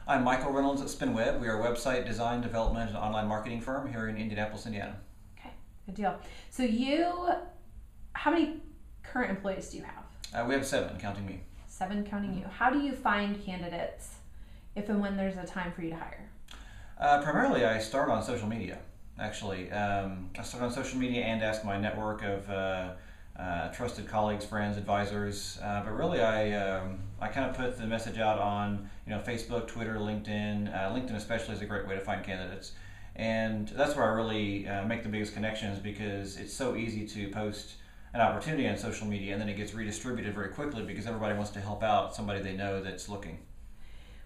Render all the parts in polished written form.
I'm Michael Reynolds at SpinWeb. We are a website design, development, and online marketing firm here in Indianapolis, Indiana. Okay, good deal. So how many current employees do you have? We have 7, counting me. 7 counting you. How do you find candidates if and when there's a time for you to hire? Primarily, I start on social media, actually. I start on social media and ask my network of trusted colleagues, friends, advisors. But really, I kind of put the message out on Facebook, Twitter, LinkedIn. LinkedIn especially is a great way to find candidates. And that's where I really make the biggest connections, because it's so easy to post an opportunity on social media and then it gets redistributed very quickly because everybody wants to help out somebody they know that's looking.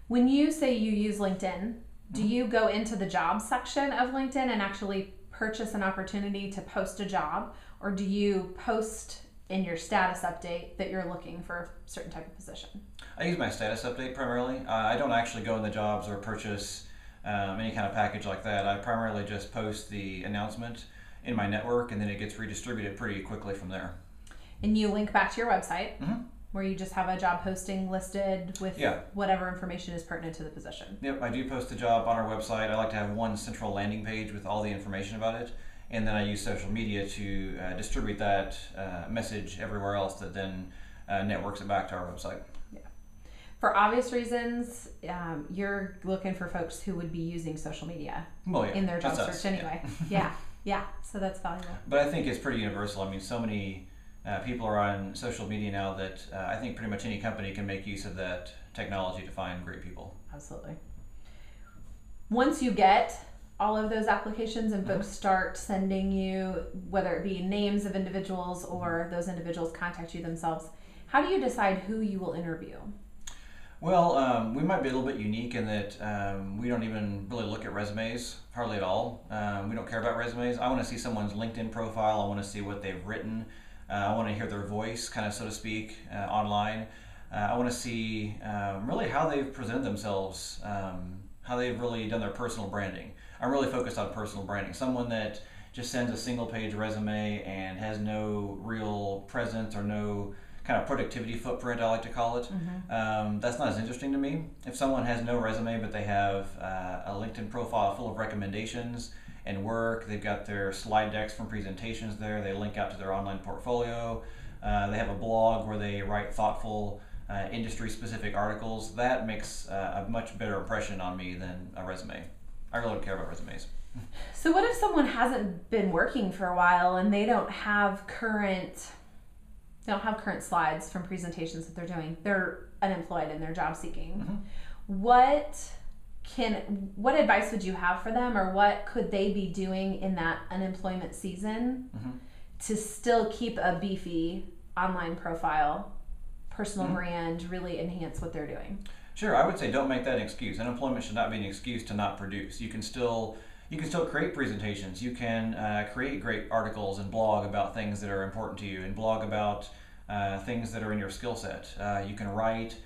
When you say you use LinkedIn, do you go into the jobs section of LinkedIn and actually purchase an opportunity to post a job, or do you post in your status update that you're looking for a certain type of position? I use my status update primarily. I don't actually go in the jobs or purchase any kind of package like that. I primarily just post the announcement in my network, and then it gets redistributed pretty quickly from there. And you link back to your website, where you just have a job posting listed with whatever information is pertinent to the position. Yep, I do post the job on our website. I like to have one central landing page with all the information about it, and then I use social media to distribute that message everywhere else that then networks it back to our website. Yeah. For obvious reasons, you're looking for folks who would be using social media in their job search anyway. Yeah, so that's valuable. But I think it's pretty universal. I mean, so many people are on social media now that I think pretty much any company can make use of that technology to find great people. Absolutely. Once you get all of those applications and folks start sending you, whether it be names of individuals or those individuals contact you themselves, how do you decide who you will interview? Well, we might be a little bit unique in that we don't even really look at resumes, hardly at all. We don't care about resumes. I want to see someone's LinkedIn profile. I want to see what they've written. I want to hear their voice, kind of so to speak, online. I want to see really how they've presented themselves, how they've really done their personal branding. I'm really focused on personal branding. Someone that just sends a single page resume and has no real presence or no kind of productivity footprint, I like to call it. That's not as interesting to me. If someone has no resume but they have a LinkedIn profile full of recommendations and work, they've got their slide decks from presentations there, they link out to their online portfolio, they have a blog where they write thoughtful industry-specific articles, that makes a much better impression on me than a resume. I really don't care about resumes. So what if someone hasn't been working for a while and they don't have current slides from presentations that they're doing? They're unemployed and they're job seeking. What advice would you have for them, or what could they be doing in that unemployment season to still keep a beefy online profile, personal brand, really enhance what they're doing? Sure, I would say don't make that an excuse. Unemployment should not be an excuse to not produce. You can still create presentations. You can create great articles and blog about things that are important to you, and blog about things that are in your skill set. You can write.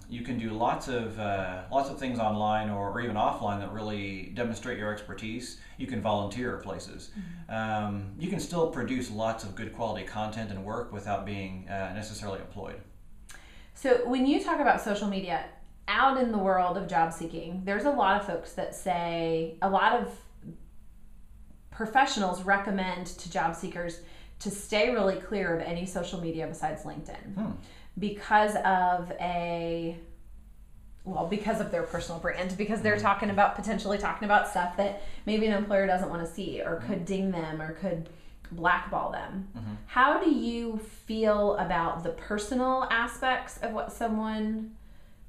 You can do lots of things online or even offline that really demonstrate your expertise. You can volunteer at places. You can still produce lots of good quality content and work without being necessarily employed. So when you talk about social media, out in the world of job seeking, there's a lot of folks that say, a lot of professionals recommend to job seekers to stay really clear of any social media besides LinkedIn because of their personal brand, because they're potentially talking about stuff that maybe an employer doesn't want to see or could ding them or could blackball them. How do you feel about the personal aspects of what someone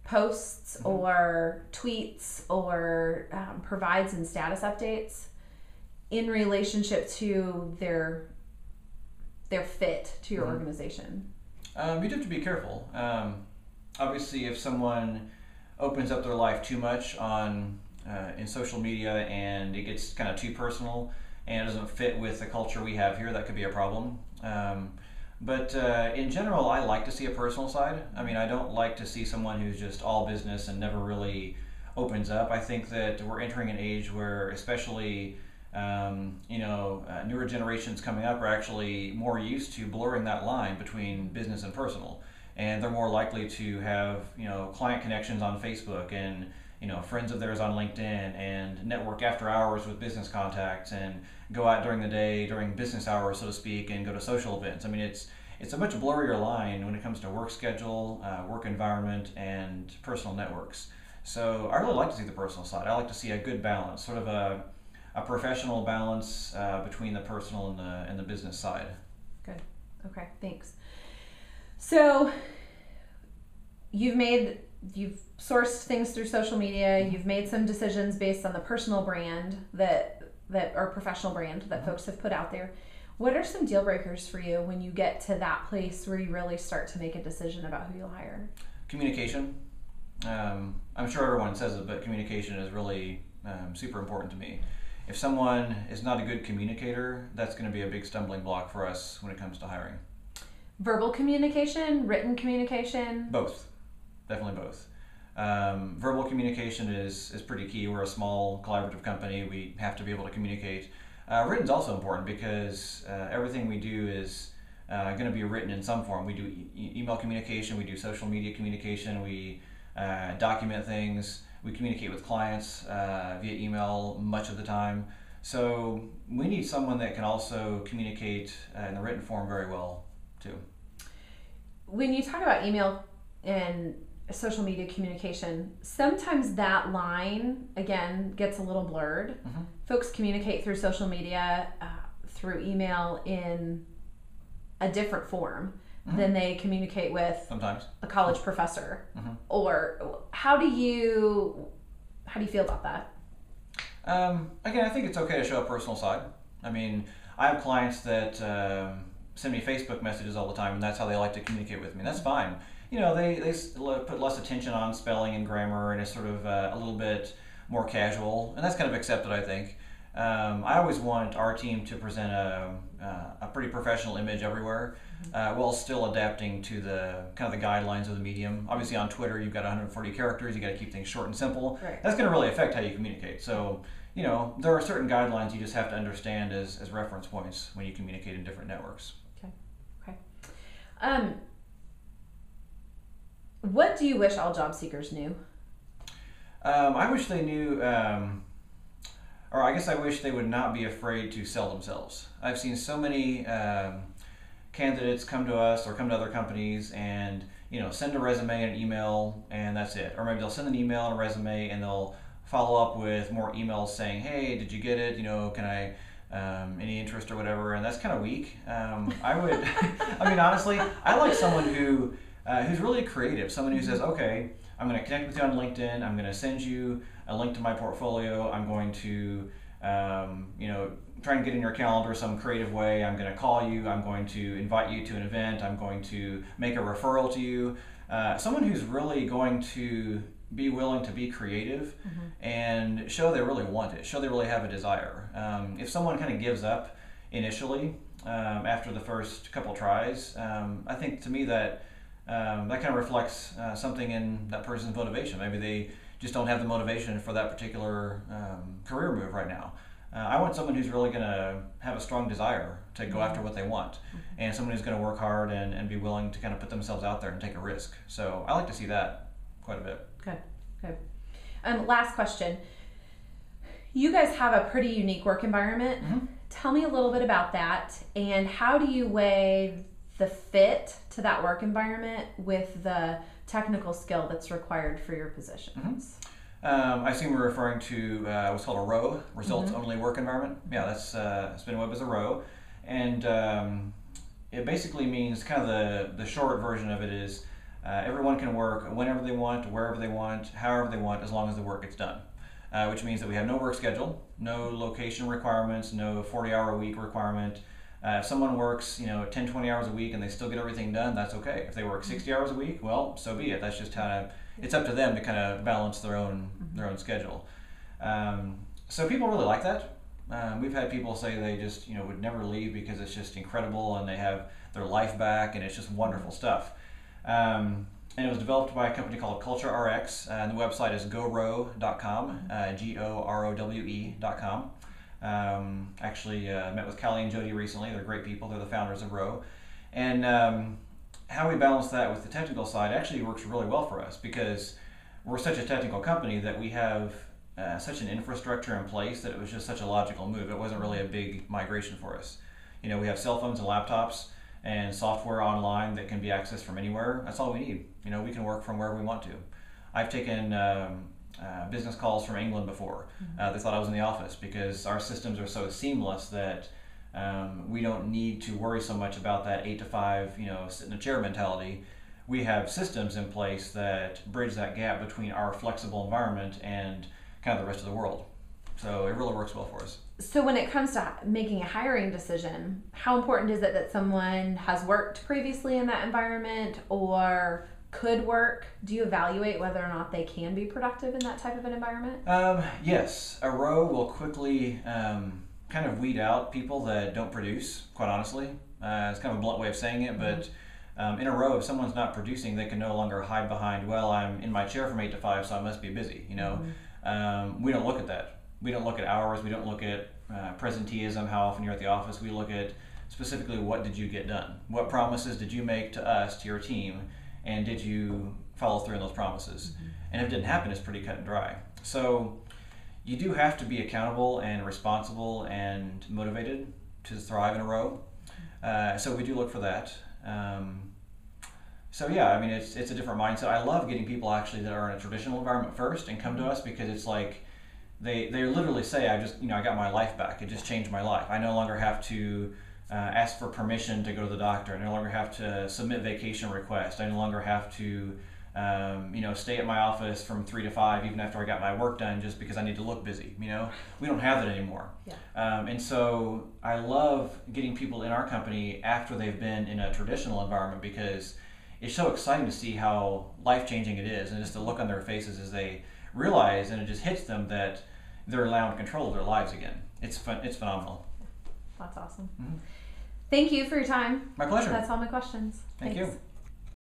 posts or tweets or provides in status updates in relationship to their fit to your organization? You'd have to be careful. Obviously, if someone opens up their life too much in social media and it gets kind of too personal and it doesn't fit with the culture we have here, that could be a problem. But in general, I like to see a personal side. I mean, I don't like to see someone who's just all business and never really opens up. I think that we're entering an age where, especially newer generations coming up are actually more used to blurring that line between business and personal. and they're more likely to have client connections on Facebook and friends of theirs on LinkedIn, and network after hours with business contacts, and go out during the day during business hours, so to speak, and go to social events. I mean, it's a much blurrier line when it comes to work schedule, work environment, and personal networks. So I really like to see the personal side. I like to see a good balance, sort of a professional balance between the personal and the business side. Good. Okay, thanks. So you've sourced things through social media. You've made some decisions based on the personal brand that or professional brand that folks have put out there. What are some deal breakers for you when you get to that place where you really start to make a decision about who you'll hire? Communication. I'm sure everyone says it, but communication is really super important to me. If someone is not a good communicator, that's going to be a big stumbling block for us when it comes to hiring. Verbal communication, written communication? Both. Definitely both. Verbal communication is pretty key. We're a small collaborative company. We have to be able to communicate. Written is also important because everything we do is going to be written in some form. We do email communication, we do social media communication, we document things, we communicate with clients via email much of the time. So we need someone that can also communicate in the written form very well too. When you talk about email and social media communication, sometimes that line again gets a little blurred. Mm-hmm. Folks communicate through social media, through email in a different form mm-hmm. than they communicate with sometimes a college professor. Mm-hmm. Or how do you feel about that? Again, I think it's okay to show a personal side. I mean, I have clients that send me Facebook messages all the time, and that's how they like to communicate with me. That's fine. They put less attention on spelling and grammar, and it's sort of a little bit more casual, and that's kind of accepted, I think. I always want our team to present a pretty professional image everywhere, while still adapting to the kind of the guidelines of the medium. Obviously, on Twitter, you've got 140 characters. You got to keep things short and simple. Right. That's going to really affect how you communicate. So, there are certain guidelines you just have to understand as reference points when you communicate in different networks. Okay. What do you wish all job seekers knew? I wish they knew, or I guess I wish they would not be afraid to sell themselves. I've seen so many candidates come to us or come to other companies and send a resume and an email and that's it. Or maybe they'll send an email and a resume and they'll follow up with more emails saying, hey, did you get it? Can I, any interest or whatever? And that's kind of weak. I would, I mean, honestly, I like someone who's really creative, someone who says, okay, I'm going to connect with you on LinkedIn, I'm going to send you a link to my portfolio, I'm going to try and get in your calendar some creative way, I'm going to call you, I'm going to invite you to an event, I'm going to make a referral to you. Someone who's really going to be willing to be creative mm-hmm. and show they really want it, show they really have a desire. If someone kind of gives up initially after the first couple tries, I think to me that kind of reflects something in that person's motivation. Maybe they just don't have the motivation for that particular career move right now. I want someone who's really going to have a strong desire to go after what they want, and someone who's going to work hard and be willing to kind of put themselves out there and take a risk. So I like to see that quite a bit. Good. Last question. You guys have a pretty unique work environment. Mm-hmm. Tell me a little bit about that, and how do you weigh the fit to that work environment with the technical skill that's required for your positions? Mm-hmm. I assume we're referring to what's called a ROWE, results only work environment. Yeah, that's SpinWeb is a ROWE, and it basically means kind of the short version of it is everyone can work whenever they want, wherever they want, however they want, as long as the work gets done. Which means that we have no work schedule, no location requirements, no 40-hour-a-week requirement. If someone works, 10, 20 hours a week and they still get everything done, that's okay. If they work 60 hours a week, well, so be it. That's just it's up to them to kind of balance their own schedule. So people really like that. We've had people say they just, would never leave because it's just incredible and they have their life back and it's just wonderful stuff. And it was developed by a company called Culture RX, and the website is GoRowe.com, GOROWE.com. Actually met with Callie and Jody recently. They're great people. They're the founders of ROWE. And how we balance that with the technical side actually works really well for us, because we're such a technical company that we have such an infrastructure in place that it was just such a logical move. It wasn't really a big migration for us. You know, we have cell phones and laptops and software online that can be accessed from anywhere. That's all we need. You know, we can work from wherever we want to. I've taken business calls from England before. They thought I was in the office because our systems are so seamless that we don't need to worry so much about that 8 to 5, you know, sit in a chair mentality. We have systems in place that bridge that gap between our flexible environment and kind of the rest of the world. So it really works well for us. So when it comes to making a hiring decision, how important is it that someone has worked previously in that environment or could work? Do you evaluate whether or not they can be productive in that type of an environment? Yes. A row will quickly kind of weed out people that don't produce, quite honestly. It's kind of a blunt way of saying it, but in a row, if someone's not producing, they can no longer hide behind, well, I'm in my chair from 8 to 5, so I must be busy, you know. We don't look at that. We don't look at hours. We don't look at presenteeism, how often you're at the office. We look at specifically, what did you get done? What promises did you make to us, to your team, and did you follow through on those promises? And if it didn't happen, it's pretty cut and dry. So you do have to be accountable and responsible and motivated to thrive in a row. So we do look for that. So yeah, I mean, it's a different mindset. I love getting people actually that are in a traditional environment first and come to us, because it's like they literally say, I got my life back. It just changed my life. I no longer have to ask for permission to go to the doctor. I no longer have to submit vacation requests. I no longer have to stay at my office from 3 to 5 even after I got my work done just because I need to look busy. You know, we don't have that anymore. Yeah. And so I love getting people in our company after they've been in a traditional environment, because it's so exciting to see how life-changing it is, and just the look on their faces as they realize, and it just hits them that they're allowing control of their lives again. It's phenomenal. That's awesome. Thank you for your time. My pleasure. That's all my questions. Thank Thanks. you.